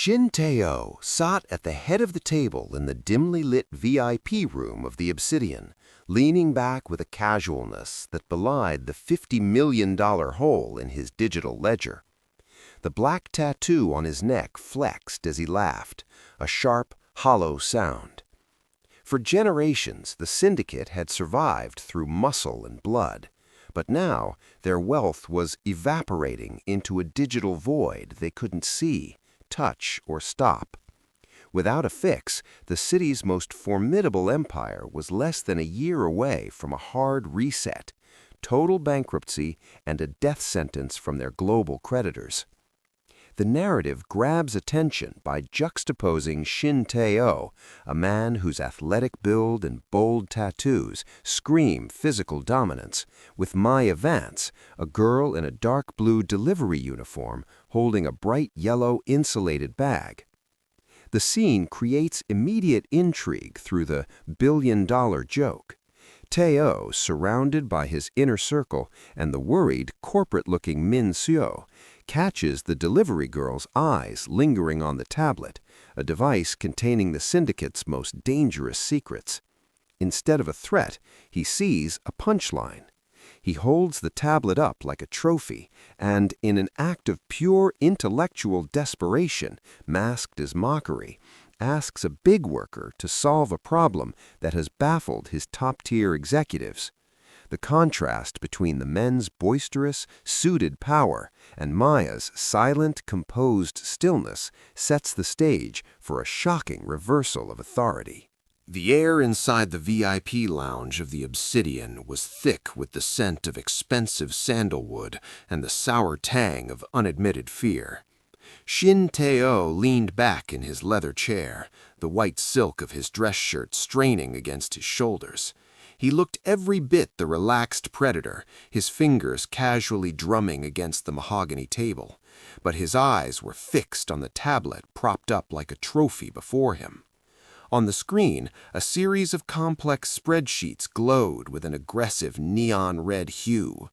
Shin Tae-Oh sat at the head of the table in the dimly lit VIP room of the Obsidian, leaning back with a casualness that belied the $50 million hole in his digital ledger. The black tattoo on his neck flexed as he laughed, a sharp, hollow sound. For generations, the syndicate had survived through muscle and blood, but now their wealth was evaporating into a digital void they couldn't see, touch, or stop. Without a fix, the city's most formidable empire was less than a year away from a hard reset, total bankruptcy, and a death sentence from their global creditors. The narrative grabs attention by juxtaposing Shin Tae-Oh, a man whose athletic build and bold tattoos scream physical dominance, with Maya Vance, a girl in a dark blue delivery uniform holding a bright yellow insulated bag. The scene creates immediate intrigue through the billion-dollar joke. Tae-Oh, surrounded by his inner circle and the worried, corporate-looking Min Seo, catches the delivery girl's eyes lingering on the tablet, a device containing the syndicate's most dangerous secrets. Instead of a threat, he sees a punchline. He holds the tablet up like a trophy and, in an act of pure intellectual desperation, masked as mockery, asks a big worker to solve a problem that has baffled his top-tier executives. The contrast between the men's boisterous, suited power and Maya's silent, composed stillness sets the stage for a shocking reversal of authority. The air inside the VIP lounge of the Obsidian was thick with the scent of expensive sandalwood and the sour tang of unadmitted fear. Shin Tae-Oh leaned back in his leather chair, the white silk of his dress shirt straining against his shoulders. He looked every bit the relaxed predator, his fingers casually drumming against the mahogany table, but his eyes were fixed on the tablet propped up like a trophy before him. On the screen, a series of complex spreadsheets glowed with an aggressive neon red hue.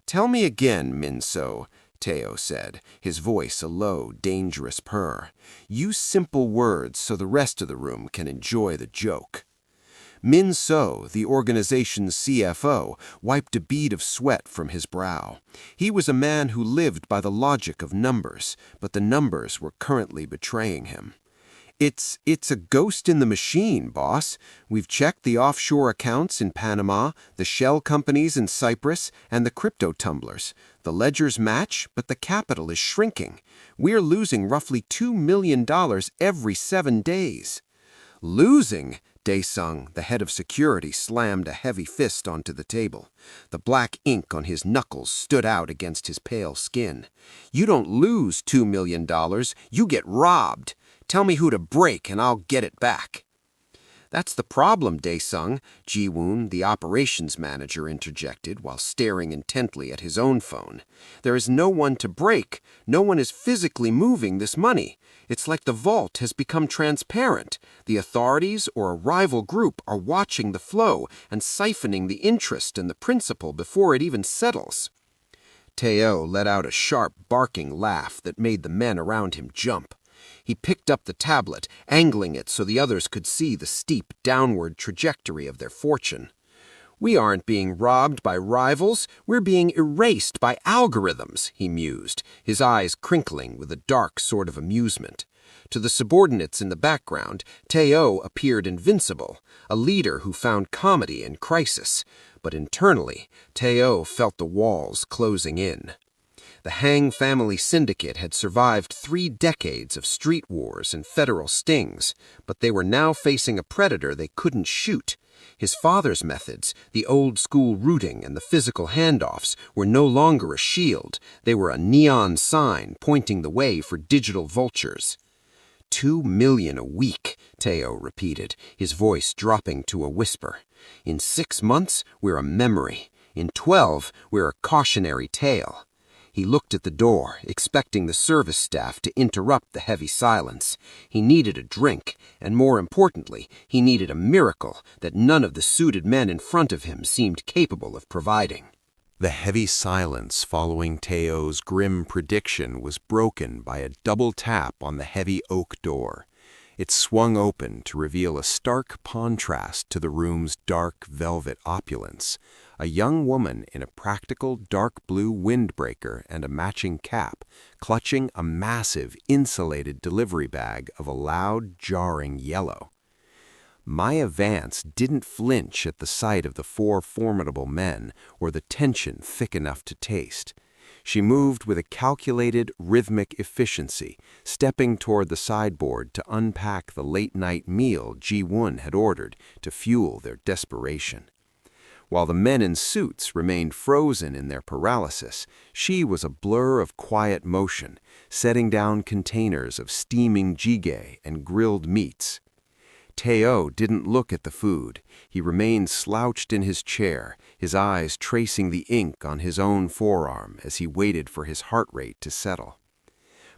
"Tell me again, Min Seo," Tae-Oh said, his voice a low, dangerous purr. "Use simple words so the rest of the room can enjoy the joke." Min Seo, the organization's CFO, wiped a bead of sweat from his brow. He was a man who lived by the logic of numbers, but the numbers were currently betraying him. It's a ghost in the machine, boss. We've checked the offshore accounts in Panama, the shell companies in Cyprus, and the crypto tumblers. The ledgers match, but the capital is shrinking. We're losing roughly $2 million every 7 days. Losing? Dae-sung, the head of security, slammed a heavy fist onto the table. The black ink on his knuckles stood out against his pale skin. You don't lose $2 million, you get robbed. Tell me who to break and I'll get it back. That's the problem, Dae-sung, Ji-woon, the operations manager, interjected while staring intently at his own phone. There is no one to break. No one is physically moving this money. It's like the vault has become transparent. The authorities or a rival group are watching the flow and siphoning the interest and the principal before it even settles. Tae-Oh let out a sharp, barking laugh that made the men around him jump. He picked up the tablet, angling it so the others could see the steep downward trajectory of their fortune. We aren't being robbed by rivals, we're being erased by algorithms, he mused, his eyes crinkling with a dark sort of amusement. To the subordinates in the background, Tae-Oh appeared invincible, a leader who found comedy in crisis. But internally, Tae-Oh felt the walls closing in. The Hang family syndicate had survived 3 decades of street wars and federal stings, but they were now facing a predator they couldn't shoot. His father's methods, the old-school rooting and the physical handoffs, were no longer a shield. They were a neon sign pointing the way for digital vultures. $2 million a week, Tae-Oh repeated, his voice dropping to a whisper. In 6 months, we're a memory. In 12, we're a cautionary tale. He looked at the door, expecting the service staff to interrupt the heavy silence. He needed a drink, and more importantly, he needed a miracle that none of the suited men in front of him seemed capable of providing. The heavy silence following Tae-Oh's grim prediction was broken by a double tap on the heavy oak door. It swung open to reveal a stark contrast to the room's dark velvet opulence. A young woman in a practical dark blue windbreaker and a matching cap, clutching a massive insulated delivery bag of a loud, jarring yellow. Maya Vance didn't flinch at the sight of the four formidable men or the tension thick enough to taste. She moved with a calculated, rhythmic efficiency, stepping toward the sideboard to unpack the late-night meal Ji-Woon had ordered to fuel their desperation. While the men in suits remained frozen in their paralysis, she was a blur of quiet motion, setting down containers of steaming jjigae and grilled meats. Tae-Oh didn't look at the food. He remained slouched in his chair, his eyes tracing the ink on his own forearm as he waited for his heart rate to settle.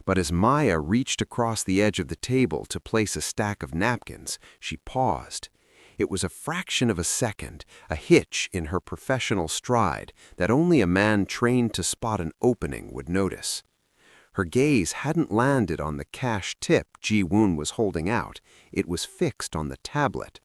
But as Maya reached across the edge of the table to place a stack of napkins, she paused. It was a fraction of a second, a hitch in her professional stride that only a man trained to spot an opening would notice. Her gaze hadn't landed on the cash tip Ji-Woon was holding out. It was fixed on the tablet.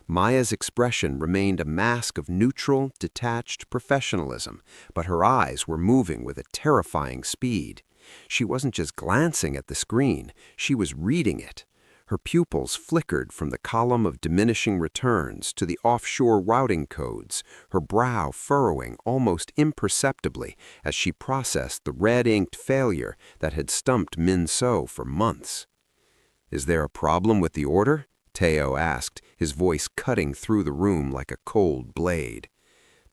Maya's expression remained a mask of neutral, detached professionalism, but her eyes were moving with a terrifying speed. She wasn't just glancing at the screen, she was reading it. Her pupils flickered from the column of diminishing returns to the offshore routing codes, her brow furrowing almost imperceptibly as she processed the red-inked failure that had stumped Min-So for months. "Is there a problem with the order?" Tae-Oh asked, his voice cutting through the room like a cold blade.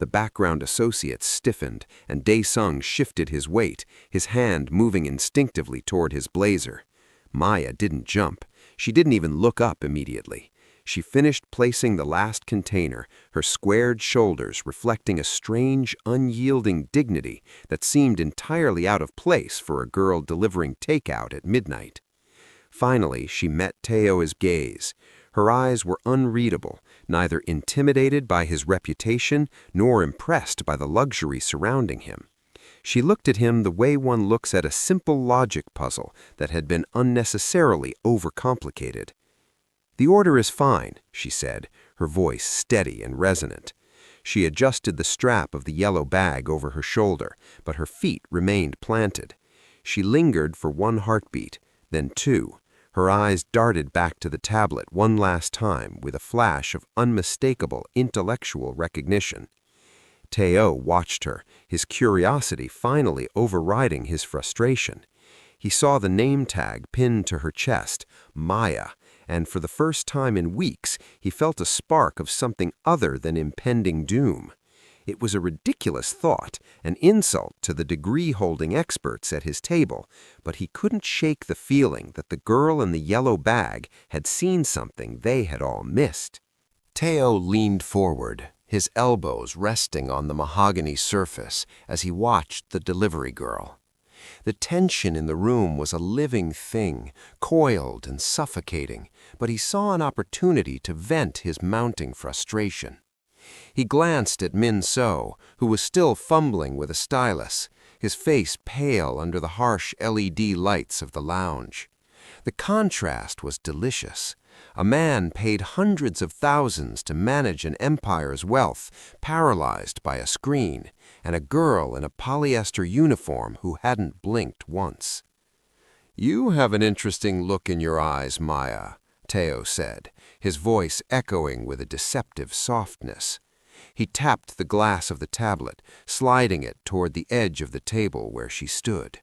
The background associate stiffened, and Dae-Sung shifted his weight, his hand moving instinctively toward his blazer. Maya didn't jump. She didn't even look up immediately. She finished placing the last container, her squared shoulders reflecting a strange, unyielding dignity that seemed entirely out of place for a girl delivering takeout at midnight. Finally, she met Tae-Oh's gaze. Her eyes were unreadable, neither intimidated by his reputation nor impressed by the luxury surrounding him. She looked at him the way one looks at a simple logic puzzle that had been unnecessarily overcomplicated. "The order is fine," she said, her voice steady and resonant. She adjusted the strap of the yellow bag over her shoulder, but her feet remained planted. She lingered for one heartbeat, then two. Her eyes darted back to the tablet one last time with a flash of unmistakable intellectual recognition. Tae-Oh watched her, his curiosity finally overriding his frustration. He saw the name tag pinned to her chest, Maya, and for the first time in weeks, he felt a spark of something other than impending doom. It was a ridiculous thought, an insult to the degree-holding experts at his table, but he couldn't shake the feeling that the girl in the yellow bag had seen something they had all missed. Tae-Oh leaned forward, his elbows resting on the mahogany surface as he watched the delivery girl. The tension in the room was a living thing, coiled and suffocating, but he saw an opportunity to vent his mounting frustration. He glanced at Min-So, who was still fumbling with a stylus, his face pale under the harsh LED lights of the lounge. The contrast was delicious. A man paid hundreds of thousands to manage an empire's wealth, paralyzed by a screen, and a girl in a polyester uniform who hadn't blinked once. "You have an interesting look in your eyes, Maya," Tae-Oh said, his voice echoing with a deceptive softness. He tapped the glass of the tablet, sliding it toward the edge of the table where she stood.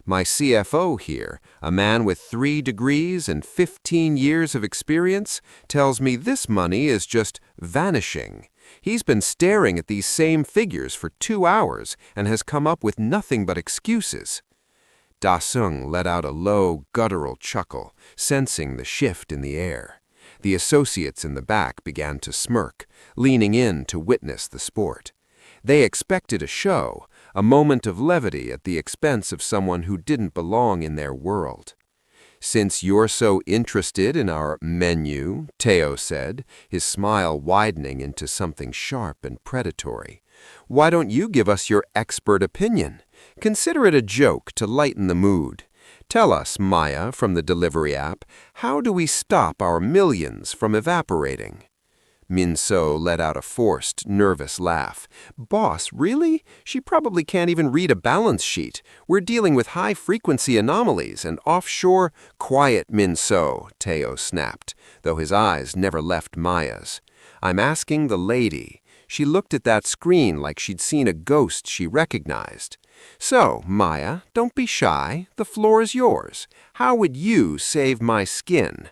"My CFO here, a man with 3 degrees and 15 years of experience, tells me this money is just vanishing. He's been staring at these same figures for 2 hours and has come up with nothing but excuses." Da-Sung let out a low, guttural chuckle, sensing the shift in the air. The associates in the back began to smirk, leaning in to witness the sport. They expected a show, a moment of levity at the expense of someone who didn't belong in their world. "Since you're so interested in our menu," Tae-Oh said, his smile widening into something sharp and predatory, Why don't you give us your expert opinion? Consider it a joke to lighten the mood. Tell us, Maya from the delivery app, how do we stop our millions from evaporating? Min-So let out a forced, nervous laugh. Boss, really? She probably can't even read a balance sheet. We're dealing with high-frequency anomalies and offshore— Quiet, Min-So, Tae-Oh snapped, though his eyes never left Maya's. I'm asking the lady. She looked at that screen like she'd seen a ghost she recognized. So, Maya, don't be shy. The floor is yours. How would you save my skin?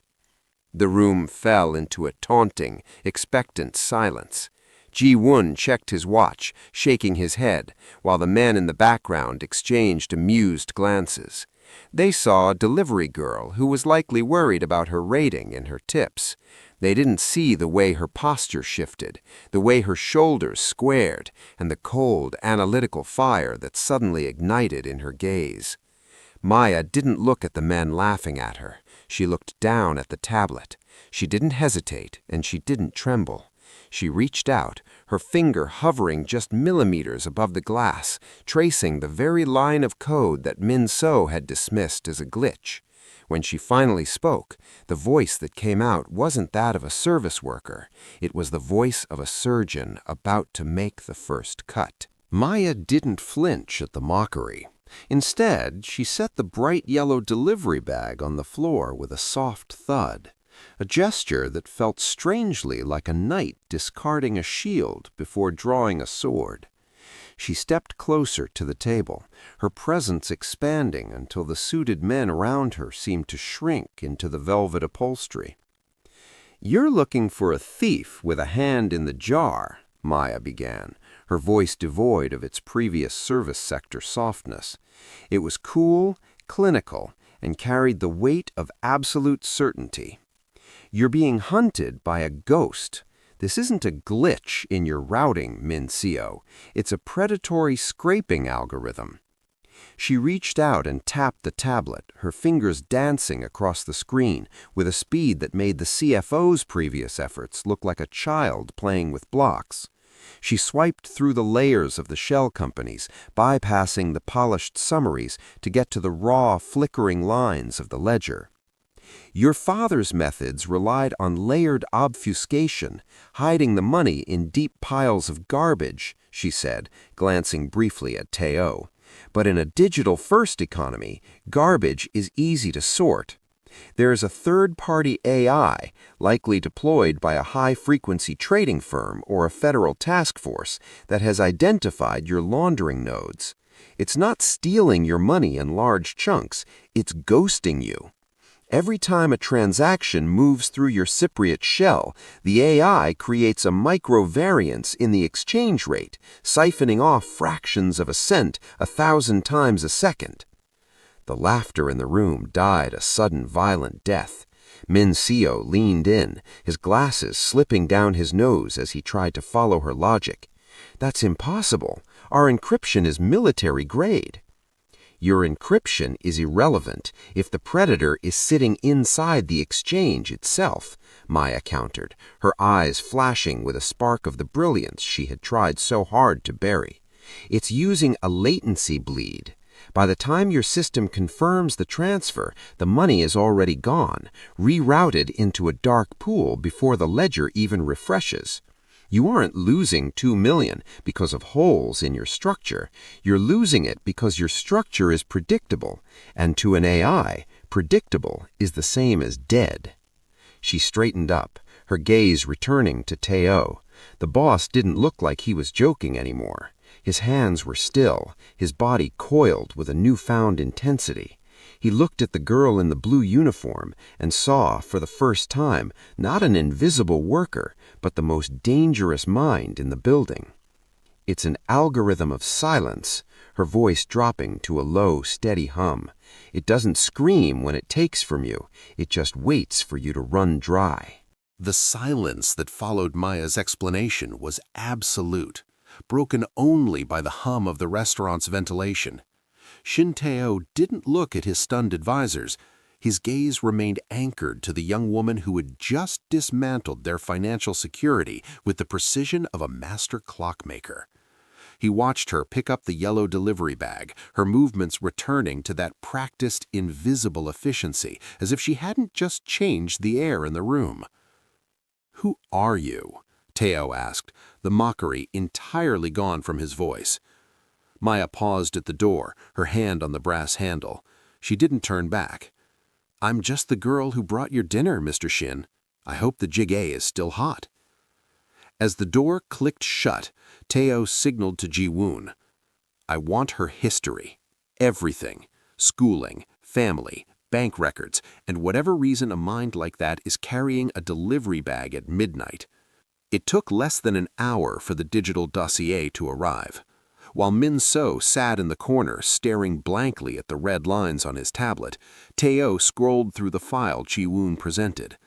The room fell into a taunting, expectant silence. Ji-Woon checked his watch, shaking his head, while the men in the background exchanged amused glances. They saw a delivery girl who was likely worried about her rating and her tips. They didn't see the way her posture shifted, the way her shoulders squared, and the cold, analytical fire that suddenly ignited in her gaze. Maya didn't look at the men laughing at her. She looked down at the tablet. She didn't hesitate, and she didn't tremble. She reached out, her finger hovering just millimeters above the glass, tracing the very line of code that Min-So had dismissed as a glitch. When she finally spoke, the voice that came out wasn't that of a service worker. It was the voice of a surgeon about to make the first cut. Maya didn't flinch at the mockery. Instead, she set the bright yellow delivery bag on the floor with a soft thud, a gesture that felt strangely like a knight discarding a shield before drawing a sword. She stepped closer to the table, her presence expanding until the suited men around her seemed to shrink into the velvet upholstery. "You're looking for a thief with a hand in the jar," Maya began, her voice devoid of its previous service sector softness. It was cool, clinical, and carried the weight of absolute certainty. "You're being hunted by a ghost. This isn't a glitch in your routing, Min-So. It's a predatory scraping algorithm." She reached out and tapped the tablet, her fingers dancing across the screen with a speed that made the CFO's previous efforts look like a child playing with blocks. She swiped through the layers of the shell companies, bypassing the polished summaries to get to the raw, flickering lines of the ledger. "Your father's methods relied on layered obfuscation, hiding the money in deep piles of garbage," she said, glancing briefly at Tae-Oh. "But in a digital-first economy, garbage is easy to sort. There is a third-party AI, likely deployed by a high-frequency trading firm or a federal task force, that has identified your laundering nodes. It's not stealing your money in large chunks, it's ghosting you. Every time a transaction moves through your Cypriot shell, the AI creates a micro-variance in the exchange rate, siphoning off fractions of a cent 1,000 times a second." The laughter in the room died a sudden violent death. Min-So leaned in, his glasses slipping down his nose as he tried to follow her logic. "That's impossible. Our encryption is military grade." "Your encryption is irrelevant if the predator is sitting inside the exchange itself," Maya countered, her eyes flashing with a spark of the brilliance she had tried so hard to bury. "It's using a latency bleed. By the time your system confirms the transfer, the money is already gone, rerouted into a dark pool before the ledger even refreshes. You aren't losing $2 million because of holes in your structure. You're losing it because your structure is predictable, and to an AI, predictable is the same as dead." She straightened up, her gaze returning to Tae-Oh. The boss didn't look like he was joking anymore. His hands were still, his body coiled with a newfound intensity. He looked at the girl in the blue uniform and saw, for the first time, not an invisible worker, but the most dangerous mind in the building. "It's an algorithm of silence," her voice dropping to a low, steady hum. "It doesn't scream when it takes from you. It just waits for you to run dry." The silence that followed Maya's explanation was absolute, broken only by the hum of the restaurant's ventilation. Shin Tae-Oh didn't look at his stunned advisors. His gaze remained anchored to the young woman who had just dismantled their financial security with the precision of a master clockmaker. He watched her pick up the yellow delivery bag, her movements returning to that practiced, invisible efficiency, as if she hadn't just changed the air in the room. "Who are you?" Tae-Oh asked, the mockery entirely gone from his voice. Maya paused at the door, her hand on the brass handle. She didn't turn back. "I'm just the girl who brought your dinner, Mr. Shin. I hope the jjigae is still hot." As the door clicked shut, Tae-Oh signaled to Ji-woon. "I want her history. Everything. Schooling, family, bank records, and whatever reason a mind like that is carrying a delivery bag at midnight." It took less than an hour for the digital dossier to arrive. While Min-So sat in the corner staring blankly at the red lines on his tablet, Tae-Oh scrolled through the file Ji-woon presented.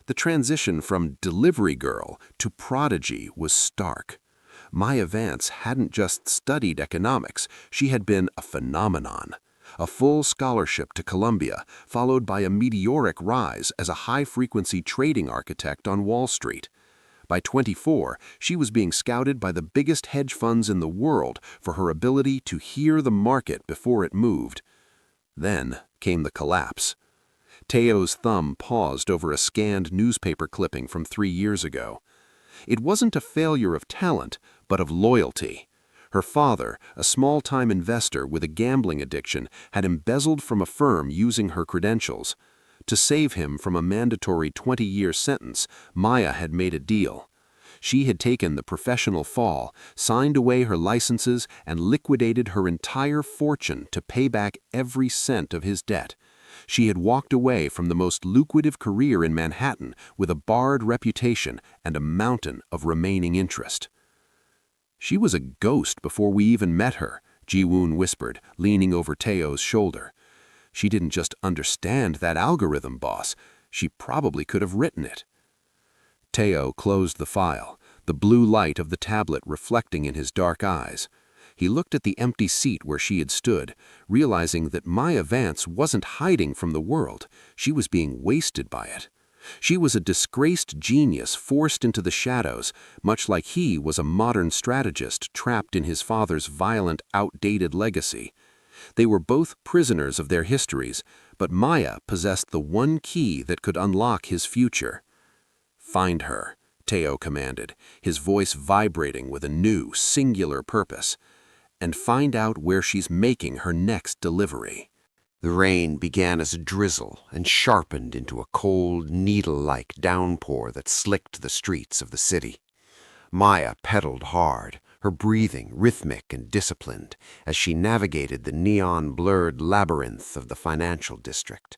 The transition from delivery girl to prodigy was stark. Maya Vance hadn't just studied economics, she had been a phenomenon. A full scholarship to Columbia, followed by a meteoric rise as a high-frequency trading architect on Wall Street. By 24, she was being scouted by the biggest hedge funds in the world for her ability to hear the market before it moved. Then came the collapse. Tae-Oh's thumb paused over a scanned newspaper clipping from 3 years ago. It wasn't a failure of talent, but of loyalty. Her father, a small-time investor with a gambling addiction, had embezzled from a firm using her credentials. To save him from a mandatory 20-year sentence, Maya had made a deal. She had taken the professional fall, signed away her licenses, and liquidated her entire fortune to pay back every cent of his debt. She had walked away from the most lucrative career in Manhattan with a barred reputation and a mountain of remaining interest. "She was a ghost before we even met her," Ji-woon whispered, leaning over Tae-Oh's shoulder. "She didn't just understand that algorithm, boss. She probably could have written it." Tae-Oh closed the file, the blue light of the tablet reflecting in his dark eyes. He looked at the empty seat where she had stood, realizing that Maya Vance wasn't hiding from the world. She was being wasted by it. She was a disgraced genius forced into the shadows, much like he was a modern strategist trapped in his father's violent, outdated legacy. They were both prisoners of their histories, but Maya possessed the one key that could unlock his future. "Find her," Tae-Oh commanded, his voice vibrating with a new, singular purpose. "And find out where she's making her next delivery." The rain began as a drizzle and sharpened into a cold, needle-like downpour that slicked the streets of the city. Maya pedaled hard, her breathing rhythmic and disciplined, as she navigated the neon-blurred labyrinth of the financial district.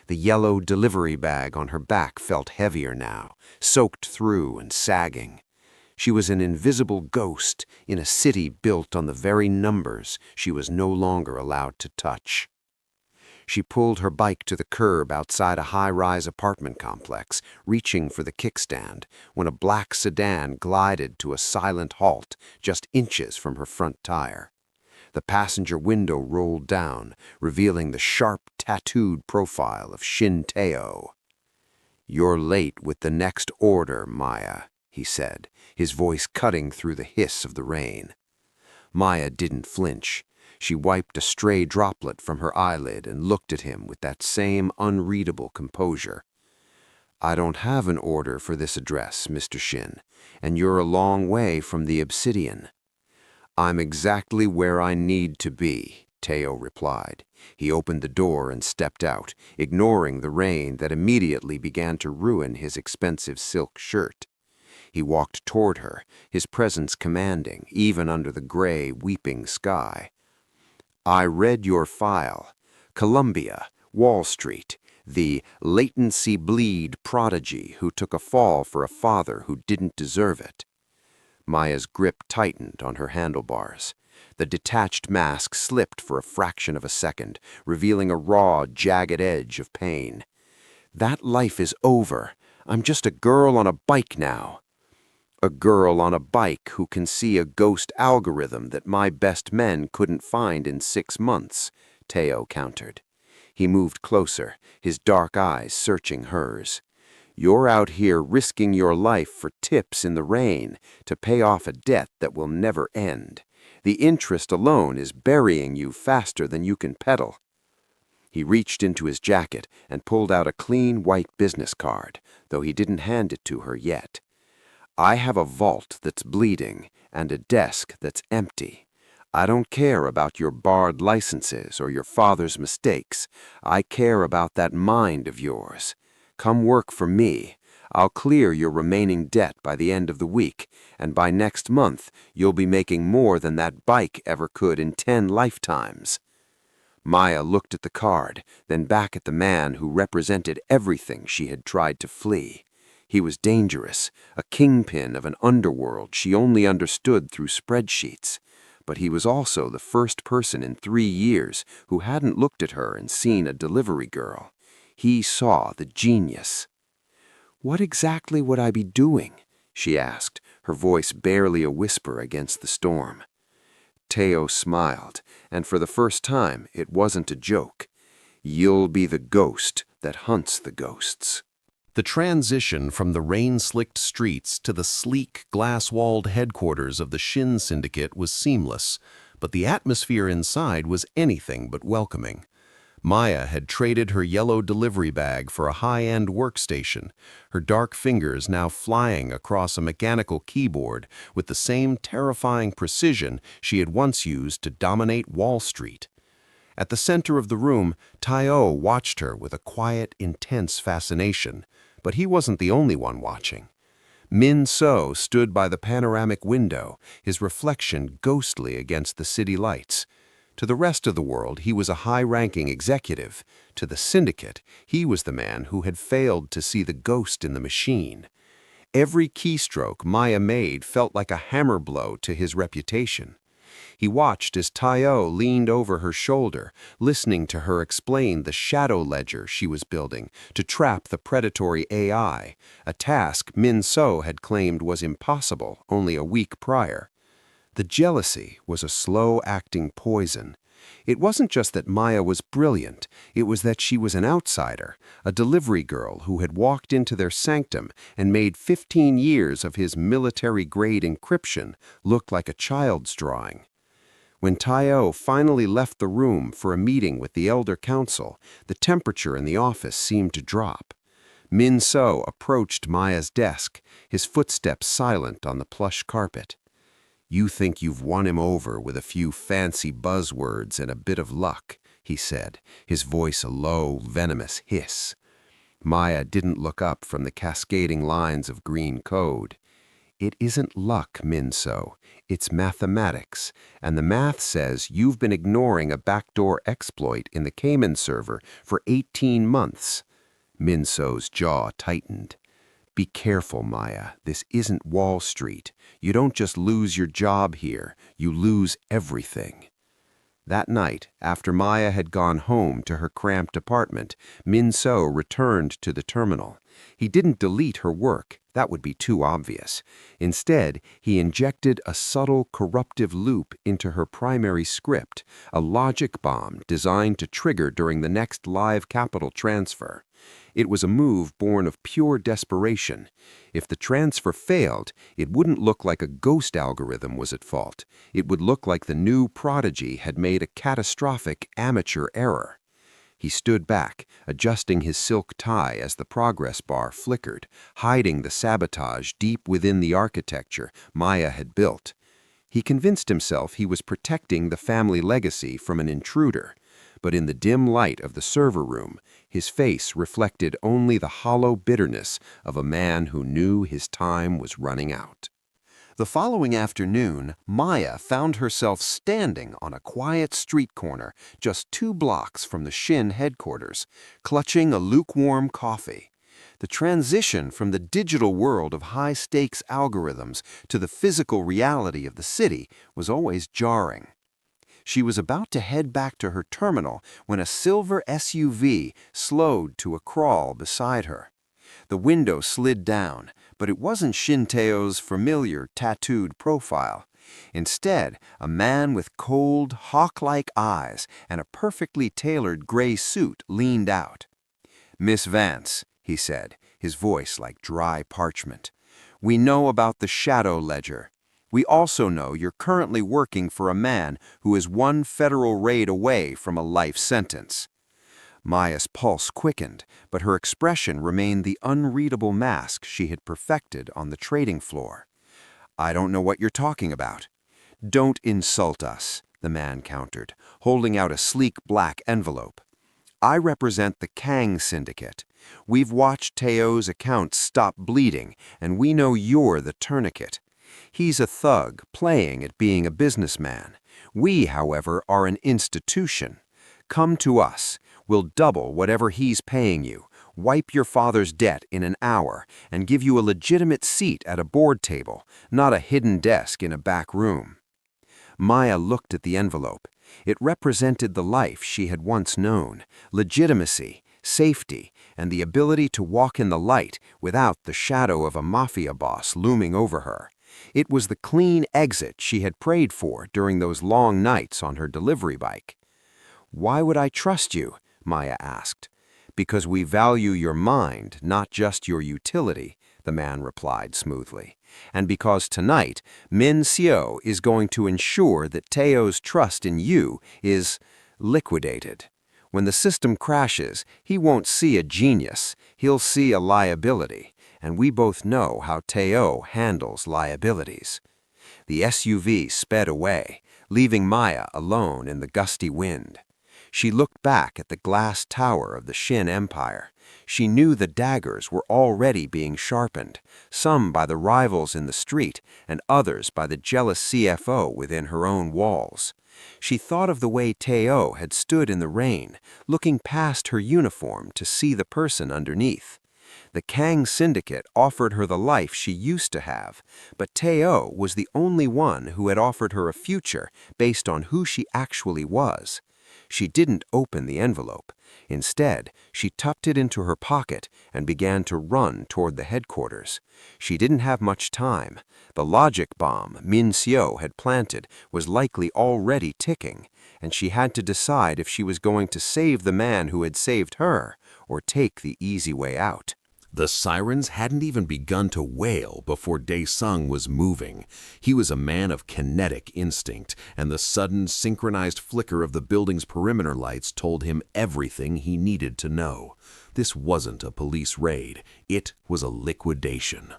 The yellow delivery bag on her back felt heavier now, soaked through and sagging. She was an invisible ghost in a city built on the very numbers she was no longer allowed to touch. She pulled her bike to the curb outside a high-rise apartment complex, reaching for the kickstand, when a black sedan glided to a silent halt just inches from her front tire. The passenger window rolled down, revealing the sharp, tattooed profile of Shin Tae-Oh. "You're late with the next order, Maya," he said, his voice cutting through the hiss of the rain. Maya didn't flinch. She wiped a stray droplet from her eyelid and looked at him with that same unreadable composure. "I don't have an order for this address, Mr. Shin, and you're a long way from the Obsidian." "I'm exactly where I need to be," Tae-Oh replied. He opened the door and stepped out, ignoring the rain that immediately began to ruin his expensive silk shirt. He walked toward her, his presence commanding, even under the gray, weeping sky. "I read your file. Columbia, Wall Street, the latency bleed prodigy who took a fall for a father who didn't deserve it." Maya's grip tightened on her handlebars. The detached mask slipped for a fraction of a second, revealing a raw, jagged edge of pain. "That life is over. I'm just a girl on a bike now." "A girl on a bike who can see a ghost algorithm that my best men couldn't find in 6 months, Tae-Oh countered. He moved closer, his dark eyes searching hers. "You're out here risking your life for tips in the rain to pay off a debt that will never end. The interest alone is burying you faster than you can pedal." He reached into his jacket and pulled out a clean white business card, though he didn't hand it to her yet. "I have a vault that's bleeding and a desk that's empty. I don't care about your barred licenses or your father's mistakes. I care about that mind of yours. Come work for me. I'll clear your remaining debt by the end of the week, and by next month you'll be making more than that bike ever could in 10 lifetimes." Maya looked at the card, then back at the man who represented everything she had tried to flee. He was dangerous, a kingpin of an underworld she only understood through spreadsheets. But he was also the first person in 3 years who hadn't looked at her and seen a delivery girl. He saw the genius. "What exactly would I be doing?" she asked, her voice barely a whisper against the storm. Tae-Oh smiled, and for the first time it wasn't a joke. "You'll be the ghost that hunts the ghosts." The transition from the rain-slicked streets to the sleek, glass-walled headquarters of the Shin syndicate was seamless, but the atmosphere inside was anything but welcoming. Maya had traded her yellow delivery bag for a high-end workstation, her dark fingers now flying across a mechanical keyboard with the same terrifying precision she had once used to dominate Wall Street. At the center of the room, Tae-Oh watched her with a quiet, intense fascination, but he wasn't the only one watching. Min-So stood by the panoramic window, his reflection ghostly against the city lights. To the rest of the world, he was a high-ranking executive. To the syndicate, he was the man who had failed to see the ghost in the machine. Every keystroke Maya made felt like a hammer blow to his reputation. He watched as Tae-Oh leaned over her shoulder, listening to her explain the shadow ledger she was building to trap the predatory AI, a task Min-So had claimed was impossible only a week prior. The jealousy was a slow-acting poison. It wasn't just that Maya was brilliant, it was that she was an outsider, a delivery girl who had walked into their sanctum and made 15 years of his military-grade encryption look like a child's drawing. When Tae-Oh finally left the room for a meeting with the Elder Council, the temperature in the office seemed to drop. Min-So approached Maya's desk, his footsteps silent on the plush carpet. "You think you've won him over with a few fancy buzzwords and a bit of luck," he said, his voice a low, venomous hiss. Maya didn't look up from the cascading lines of green code. "It isn't luck, Min-So. It's mathematics, and the math says you've been ignoring a backdoor exploit in the Cayman server for 18 months. Min-So's jaw tightened. "Be careful, Maya. This isn't Wall Street. You don't just lose your job here. You lose everything." That night, after Maya had gone home to her cramped apartment, Min-So returned to the terminal. He didn't delete her work. That would be too obvious. Instead, he injected a subtle corruptive loop into her primary script, a logic bomb designed to trigger during the next live capital transfer. It was a move born of pure desperation. If the transfer failed, it wouldn't look like a ghost algorithm was at fault. It would look like the new prodigy had made a catastrophic amateur error. He stood back, adjusting his silk tie as the progress bar flickered, hiding the sabotage deep within the architecture Maya had built. He convinced himself he was protecting the family legacy from an intruder. But in the dim light of the server room, his face reflected only the hollow bitterness of a man who knew his time was running out. The following afternoon, Maya found herself standing on a quiet street corner just 2 blocks from the Shin headquarters, clutching a lukewarm coffee. The transition from the digital world of high-stakes algorithms to the physical reality of the city was always jarring. She was about to head back to her terminal when a silver SUV slowed to a crawl beside her. The window slid down, but it wasn't Shin Tae-Oh's familiar tattooed profile. Instead, a man with cold, hawk-like eyes and a perfectly tailored gray suit leaned out. "Miss Vance," he said, his voice like dry parchment. "We know about the shadow ledger. We also know you're currently working for a man who is one federal raid away from a life sentence. Maya's pulse quickened, but her expression remained the unreadable mask she had perfected on the trading floor. I don't know what you're talking about. Don't insult us, the man countered, holding out a sleek black envelope. I represent the Kang Syndicate. We've watched Tae-Oh's account stop bleeding, and we know you're the tourniquet. He's a thug, playing at being a businessman. We, however, are an institution. Come to us. We'll double whatever he's paying you, wipe your father's debt in an hour, and give you a legitimate seat at a board table, not a hidden desk in a back room. Maya looked at the envelope. It represented the life she had once known, legitimacy, safety, and the ability to walk in the light without the shadow of a mafia boss looming over her. It was the clean exit she had prayed for during those long nights on her delivery bike. "Why would I trust you?" Maya asked. "Because we value your mind, not just your utility," the man replied smoothly. "And because tonight, Min Seo is going to ensure that Tae-Oh's trust in you is liquidated. When the system crashes, he won't see a genius, he'll see a liability, and we both know how Tae-Oh handles liabilities." The SUV sped away, leaving Maya alone in the gusty wind. She looked back at the glass tower of the Shin Empire. She knew the daggers were already being sharpened, some by the rivals in the street and others by the jealous CFO within her own walls. She thought of the way Tae-Oh had stood in the rain, looking past her uniform to see the person underneath. The Kang Syndicate offered her the life she used to have, but Tae-Oh was the only one who had offered her a future based on who she actually was. She didn't open the envelope. Instead, she tucked it into her pocket and began to run toward the headquarters. She didn't have much time. The logic bomb Min Seo had planted was likely already ticking, and she had to decide if she was going to save the man who had saved her or take the easy way out. The sirens hadn't even begun to wail before Dae-sung was moving. He was a man of kinetic instinct, and the sudden, synchronized flicker of the building's perimeter lights told him everything he needed to know. This wasn't a police raid. It was a liquidation.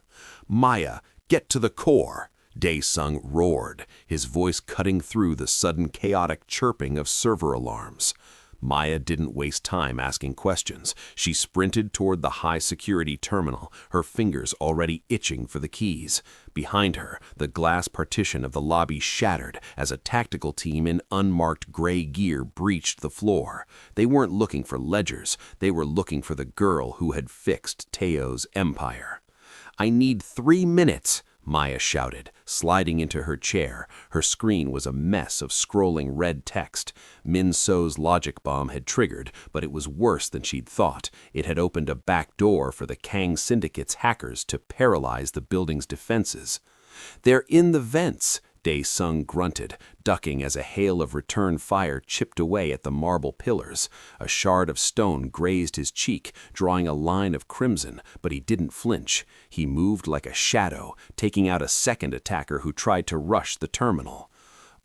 "Maya, get to the core!" Dae-sung roared, his voice cutting through the sudden chaotic chirping of server alarms. Maya didn't waste time asking questions. She sprinted toward the high-security terminal, her fingers already itching for the keys. Behind her, the glass partition of the lobby shattered as a tactical team in unmarked gray gear breached the floor. They weren't looking for ledgers. They were looking for the girl who had fixed Tae-Oh's empire. "I need 3 minutes!" Maya shouted, sliding into her chair. Her screen was a mess of scrolling red text. Min Seo's logic bomb had triggered, but it was worse than she'd thought. It had opened a back door for the Kang Syndicate's hackers to paralyze the building's defenses. "They're in the vents," Dae-sung grunted, ducking as a hail of return fire chipped away at the marble pillars. A shard of stone grazed his cheek, drawing a line of crimson, but he didn't flinch. He moved like a shadow, taking out a second attacker who tried to rush the terminal.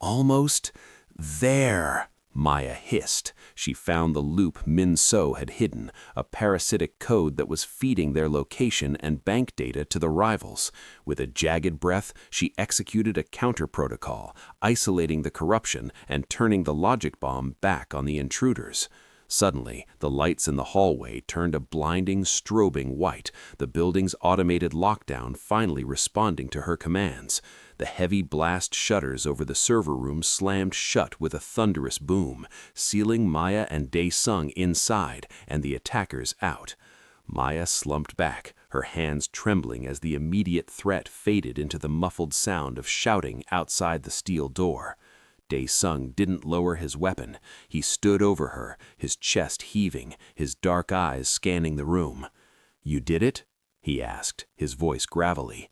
"Almost there," Maya hissed. She found the loop Min Seo had hidden, a parasitic code that was feeding their location and bank data to the rivals. With a jagged breath, she executed a counter-protocol, isolating the corruption and turning the logic bomb back on the intruders. Suddenly, the lights in the hallway turned a blinding, strobing white, the building's automated lockdown finally responding to her commands. The heavy blast shutters over the server room slammed shut with a thunderous boom, sealing Maya and Dae-sung inside and the attackers out. Maya slumped back, her hands trembling as the immediate threat faded into the muffled sound of shouting outside the steel door. Dae-sung didn't lower his weapon. He stood over her, his chest heaving, his dark eyes scanning the room. "You did it?" he asked, his voice gravelly.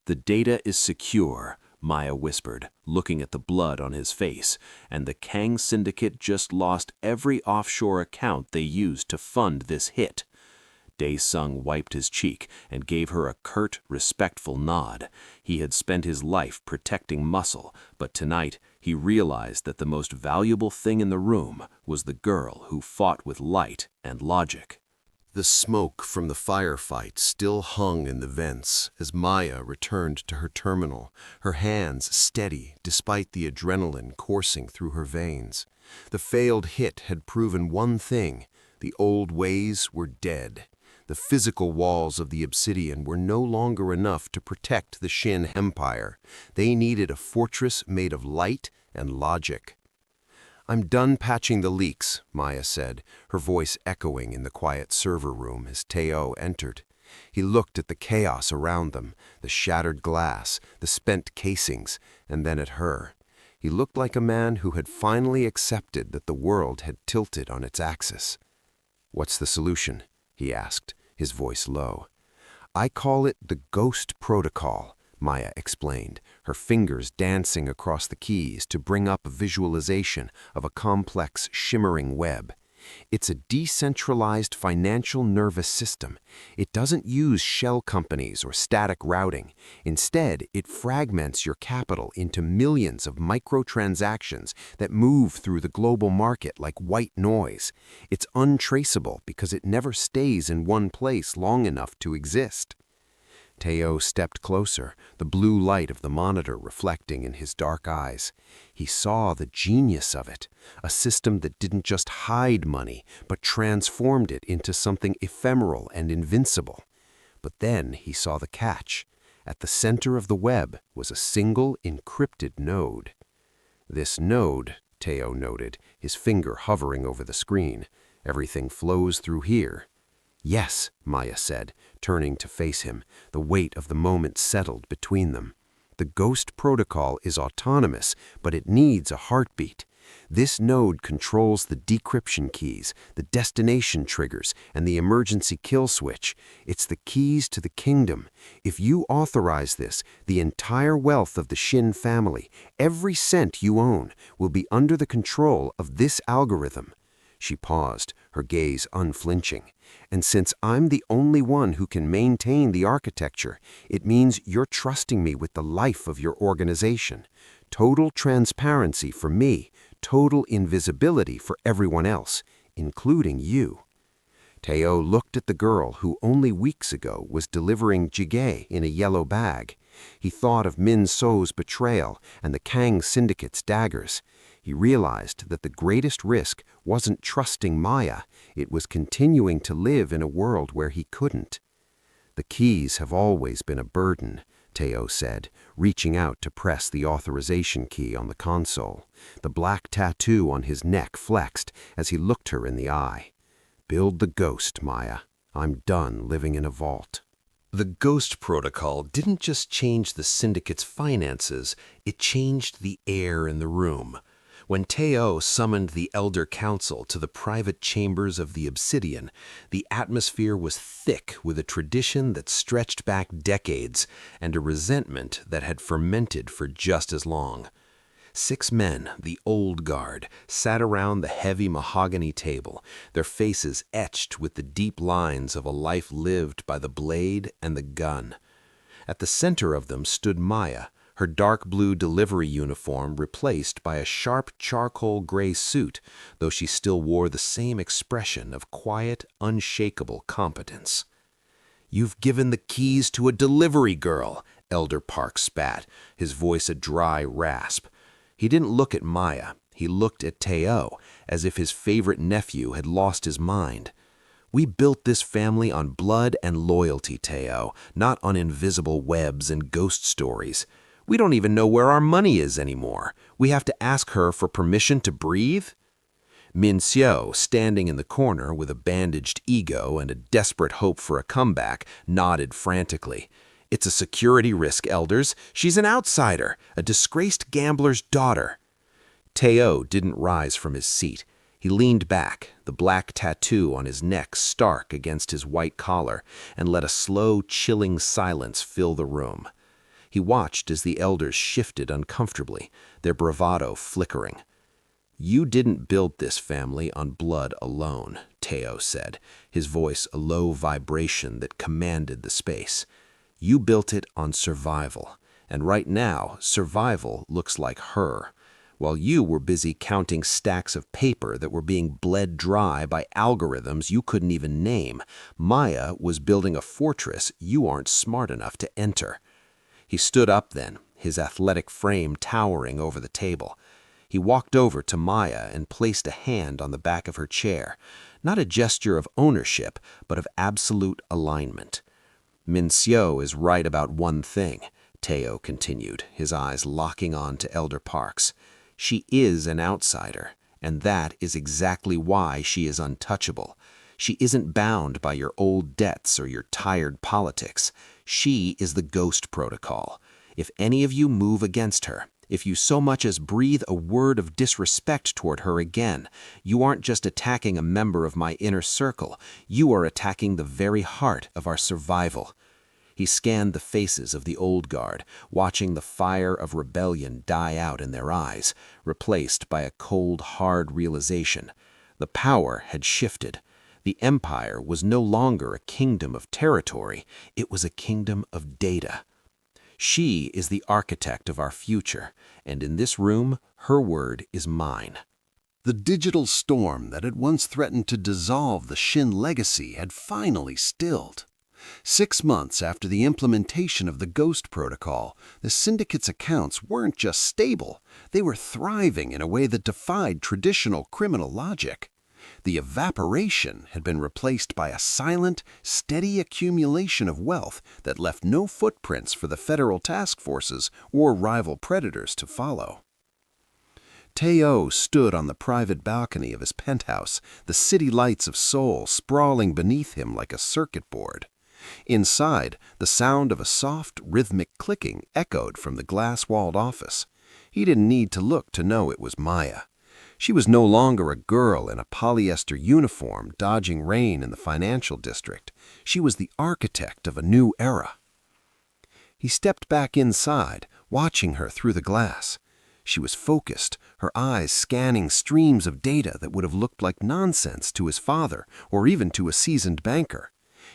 "The data is secure," Maya whispered, looking at the blood on his face, "and the Kang Syndicate just lost every offshore account they used to fund this hit." Dae-sung wiped his cheek and gave her a curt, respectful nod. He had spent his life protecting muscle, but tonight he realized that the most valuable thing in the room was the girl who fought with light and logic. The smoke from the firefight still hung in the vents as Maya returned to her terminal, her hands steady despite the adrenaline coursing through her veins. The failed hit had proven one thing: the old ways were dead. The physical walls of the obsidian were no longer enough to protect the Shin Empire. They needed a fortress made of light and logic. "I'm done patching the leaks," Maya said, her voice echoing in the quiet server room as Tae-Oh entered. He looked at the chaos around them, the shattered glass, the spent casings, and then at her. He looked like a man who had finally accepted that the world had tilted on its axis. "What's the solution?" he asked, his voice low. "I call it the Ghost Protocol," Maya explained, her fingers dancing across the keys to bring up a visualization of a complex, shimmering web. "It's a decentralized financial nervous system. It doesn't use shell companies or static routing. Instead, it fragments your capital into millions of microtransactions that move through the global market like white noise. It's untraceable because it never stays in one place long enough to exist." Tae-Oh stepped closer, the blue light of the monitor reflecting in his dark eyes. He saw the genius of it, a system that didn't just hide money, but transformed it into something ephemeral and invincible. But then he saw the catch. At the center of the web was a single encrypted node. "This node," Tae-Oh noted, his finger hovering over the screen, "everything flows through here." "Yes," Maya said, turning to face him, the weight of the moment settled between them. "The Ghost Protocol is autonomous, but it needs a heartbeat. This node controls the decryption keys, the destination triggers, and the emergency kill switch. It's the keys to the kingdom. If you authorize this, the entire wealth of the Shin family, every cent you own, will be under the control of this algorithm." She paused, her gaze unflinching. "And since I'm the only one who can maintain the architecture, it means you're trusting me with the life of your organization. Total transparency for me, total invisibility for everyone else, including you." Tae-Oh looked at the girl who only weeks ago was delivering jjigae in a yellow bag. He thought of Min So's betrayal and the Kang syndicate's daggers. He realized that the greatest risk wasn't trusting Maya, it was continuing to live in a world where he couldn't. "The keys have always been a burden," Tae-Oh said, reaching out to press the authorization key on the console. The black tattoo on his neck flexed as he looked her in the eye. "Build the ghost, Maya. I'm done living in a vault." The Ghost Protocol didn't just change the syndicate's finances, it changed the air in the room. When Tae-Oh summoned the Elder Council to the private chambers of the Obsidian, the atmosphere was thick with a tradition that stretched back decades and a resentment that had fermented for just as long. 6 men, the old guard, sat around the heavy mahogany table, their faces etched with the deep lines of a life lived by the blade and the gun. At the center of them stood Maya, her dark blue delivery uniform replaced by a sharp charcoal gray suit, though she still wore the same expression of quiet, unshakable competence. "You've given the keys to a delivery girl," Elder Park spat, his voice a dry rasp. He didn't look at Maya, he looked at Tae-Oh, as if his favorite nephew had lost his mind. "We built this family on blood and loyalty, Tae-Oh, not on invisible webs and ghost stories. We don't even know where our money is anymore. We have to ask her for permission to breathe?" Min Seo, standing in the corner with a bandaged ego and a desperate hope for a comeback, nodded frantically. "It's a security risk, elders. She's an outsider, a disgraced gambler's daughter." Tae-Oh didn't rise from his seat. He leaned back, the black tattoo on his neck stark against his white collar, and let a slow, chilling silence fill the room. He watched as the elders shifted uncomfortably, their bravado flickering. "You didn't build this family on blood alone," Tae-Oh said, his voice a low vibration that commanded the space. "You built it on survival, and right now, survival looks like her. While you were busy counting stacks of paper that were being bled dry by algorithms you couldn't even name, Maya was building a fortress you aren't smart enough to enter." He stood up then, his athletic frame towering over the table. He walked over to Maya and placed a hand on the back of her chair, not a gesture of ownership, but of absolute alignment. "Min Seo is right about one thing," Tae-Oh continued, his eyes locking on to Elder Parks. "She is an outsider, and that is exactly why she is untouchable. She isn't bound by your old debts or your tired politics. She is the Ghost Protocol. If any of you move against her, if you so much as breathe a word of disrespect toward her again, you aren't just attacking a member of my inner circle, you are attacking the very heart of our survival." He scanned the faces of the old guard, watching the fire of rebellion die out in their eyes, replaced by a cold, hard realization. The power had shifted. The empire was no longer a kingdom of territory, it was a kingdom of data. She is the architect of our future, and in this room, her word is mine. The digital storm that had once threatened to dissolve the Shin legacy had finally stilled. 6 months after the implementation of the Ghost Protocol, the syndicate's accounts weren't just stable, they were thriving in a way that defied traditional criminal logic. The evaporation had been replaced by a silent, steady accumulation of wealth that left no footprints for the federal task forces or rival predators to follow. Tae-Oh stood on the private balcony of his penthouse, the city lights of Seoul sprawling beneath him like a circuit board. Inside, the sound of a soft, rhythmic clicking echoed from the glass-walled office. He didn't need to look to know it was Maya. She was no longer a girl in a polyester uniform dodging rain in the financial district. She was the architect of a new era. He stepped back inside, watching her through the glass. She was focused, her eyes scanning streams of data that would have looked like nonsense to his father or even to a seasoned banker.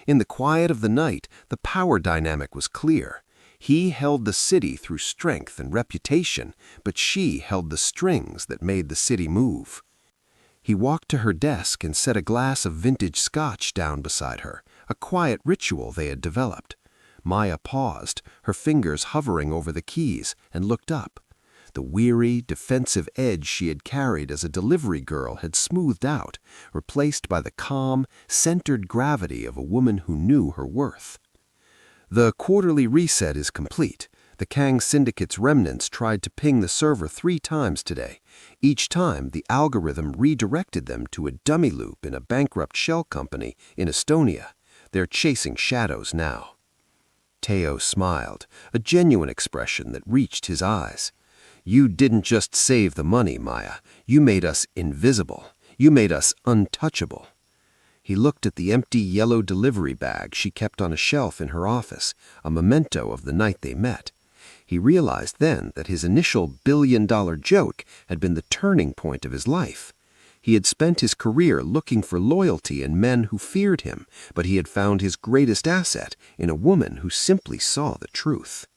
In the quiet of the night, the power dynamic was clear. He held the city through strength and reputation, but she held the strings that made the city move. He walked to her desk and set a glass of vintage scotch down beside her, a quiet ritual they had developed. Maya paused, her fingers hovering over the keys, and looked up. The weary, defensive edge she had carried as a delivery girl had smoothed out, replaced by the calm, centered gravity of a woman who knew her worth. "The quarterly reset is complete. The Kang Syndicate's remnants tried to ping the server 3 times today. Each time, the algorithm redirected them to a dummy loop in a bankrupt shell company in Estonia. They're chasing shadows now." Tae-Oh smiled, a genuine expression that reached his eyes. "You didn't just save the money, Maya. You made us invisible. You made us untouchable." He looked at the empty yellow delivery bag she kept on a shelf in her office, a memento of the night they met. He realized then that his initial billion-dollar joke had been the turning point of his life. He had spent his career looking for loyalty in men who feared him, but he had found his greatest asset in a woman who simply saw the truth.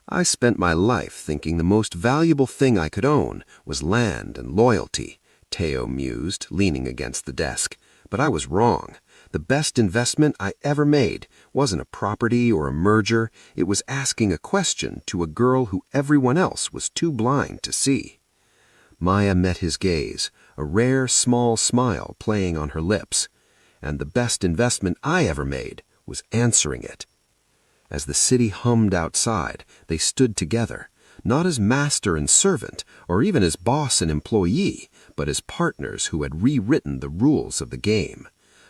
"I spent my life thinking the most valuable thing I could own was land and loyalty," Tae-Oh mused, leaning against the desk. "But I was wrong. The best investment I ever made wasn't a property or a merger. It was asking a question to a girl who everyone else was too blind to see." Maya met his gaze, a rare small smile playing on her lips. "And the best investment I ever made was answering it." As the city hummed outside, they stood together, not as master and servant, or even as boss and employee, but as partners who had rewritten the rules of the game.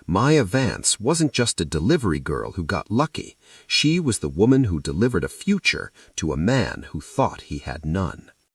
Maya Vance wasn't just a delivery girl who got lucky. She was the woman who delivered a future to a man who thought he had none.